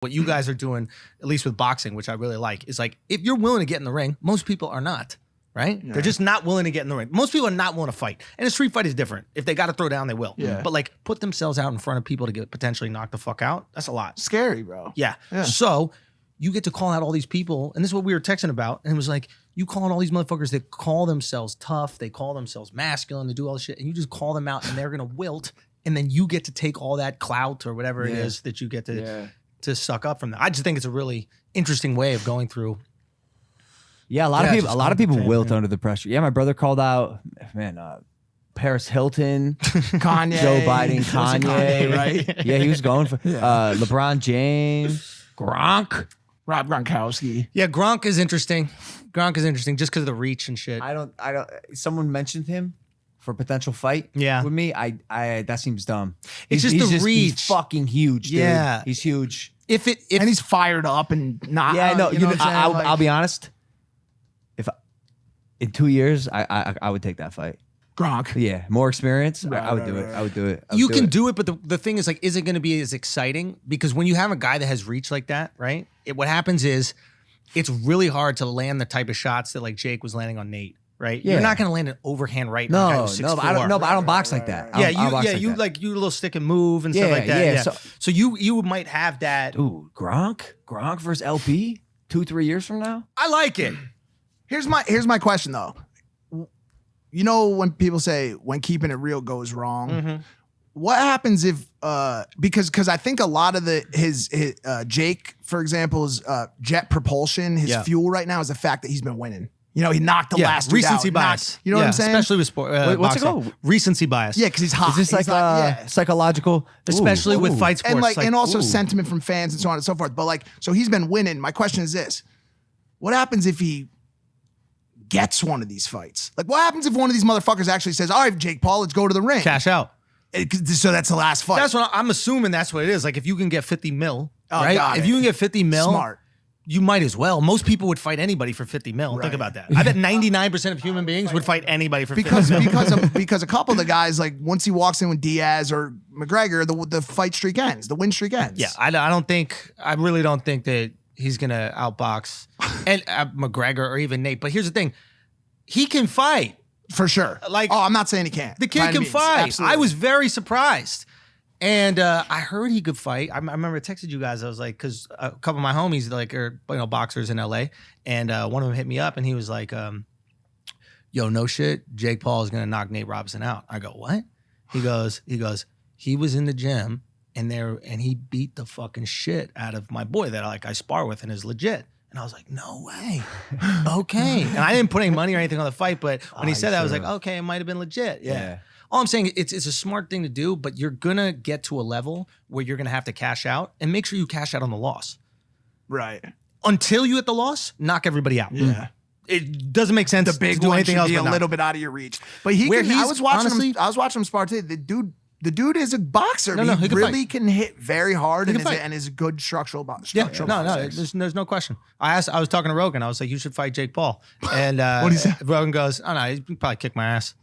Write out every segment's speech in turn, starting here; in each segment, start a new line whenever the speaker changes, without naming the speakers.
What you guys are doing, at least with boxing, which I really like, is like, if you're willing to get in the ring, most people are not, right? Yeah. They're just not willing to get in the ring. Most people are not willing to fight. And a street fight is different. If they got to throw down, they will. Yeah. But like, put themselves out in front of people to get potentially knocked the fuck out, that's a lot.
Scary, bro.
Yeah. So you get to call out all these people, and this is what we were texting about, and it was like, you calling all these motherfuckers that call themselves tough, they call themselves masculine, they do all this shit, and you just call them out, and they're gonna wilt, and then you get to take all that clout or whatever it is that you get to suck up from them. I just think it's a really interesting way of going through.
Yeah, a lot of people wilt under the pressure. Yeah, my brother called out, Paris Hilton,
Kanye,
Joe Biden, Kanye,
right?
Yeah, he was going for LeBron James, Gronk,
Rob Gronkowski.
Yeah, Gronk is interesting. Gronk is interesting just because of the reach and shit.
I don't. Someone mentioned him for a potential fight.
Yeah,
with me, I that seems dumb.
It's just the reach.
He's fucking huge. Dude. Yeah, he's huge.
And he's fired up and not.
Yeah, no. I'll be honest. If in 2 years, I would take that fight.
Gronk.
Yeah, more experience. I would do it. I would do it.
You can do it, but the thing is, like, is it going to be as exciting? Because when you have a guy that has reach like that, right? What happens is, it's really hard to land the type of shots that like Jake was landing on Nate, right? Yeah. You're not going to land an overhand right.
No, but I don't box like that.
You a little stick and move and stuff like that. Yeah. So you might have that.
Ooh, Gronk versus LP 2-3 years from now.
I like it.
Here's my question though. You know when people say when keeping it real goes wrong, what happens if because I think a lot of his Jake, for example's jet propulsion, his fuel right now is the fact that he's been winning. You know, he knocked the last dude
recency
out,
bias.
You know what I'm saying?
Especially with sport.
What's it called?
Recency bias.
Yeah, because he's hot.
Is this like psychological?
Especially with fight sports.
And also sentiment from fans and so on and so forth. But like, so he's been winning. My question is this: what happens if he gets one of these fights? Like, what happens if one of these motherfuckers actually says, "All right, Jake Paul, let's go to the ring,
cash out"?
So that's the last fight.
That's what I'm assuming. That's what it is. Like, if you can get 50 mil, right? If you can get 50 mil,
smart.
You might as well. Most people would fight anybody for 50 mil. Right. Think about that. I bet 99% of human beings would fight anybody for 50 mil.
Because a couple of the guys, like once he walks in with Diaz or McGregor, the fight streak ends, the win streak ends.
Yeah, I really don't think that he's gonna outbox and McGregor or even Nate. But here's the thing, he can fight
for sure. Like, I'm not saying he can't.
The kid can fight. Absolutely. I was very surprised. And I heard he could fight. I remember I texted you guys. I was like, because a couple of my homies are boxers in LA, and one of them hit me up, and he was like, "Yo, no shit, Jake Paul is gonna knock Nate Robinson out." I go, "What?" He goes, he was in the gym and he beat the fucking shit out of my boy that I spar with and is legit. And I was like, "No way, okay." And I didn't put any money or anything on the fight, but when he said that, I was like, "Okay, it might have been legit." Yeah. All I'm saying, it's a smart thing to do, but you're gonna get to a level where you're gonna have to cash out, and make sure you cash out on the loss.
Right.
Until you hit the loss, knock everybody out.
Yeah.
It doesn't make sense.
The big
to do
one
anything
should
else
be a
but
little bit out of your reach. But I was watching him spar today. The dude is a boxer. He really can hit very hard and is a good structural boxer.
Yeah, there's no question. I was talking to Rogan. I was like, "You should fight Jake Paul." And what he said? Rogan goes, "Oh no, he'd probably kick my ass."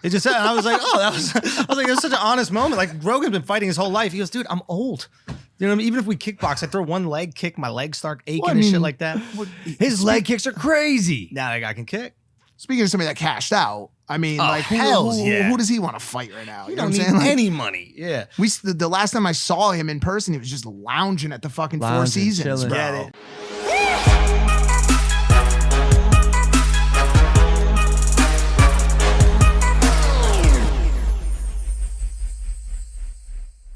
It just said, and I was like, "Oh, I was like, it was such an honest moment." Like, Rogan's been fighting his whole life. He goes, "Dude, I'm old. You know what I mean? Even if we kickbox, I throw one leg kick, my legs start aching and shit like that."
His leg kicks are crazy.
Now that guy can kick.
Speaking of somebody that cashed out, I mean, who does he want to fight right now?
You know what I'm saying? Any money. Yeah.
The last time I saw him in person, he was just lounging at the fucking Four Seasons, bro.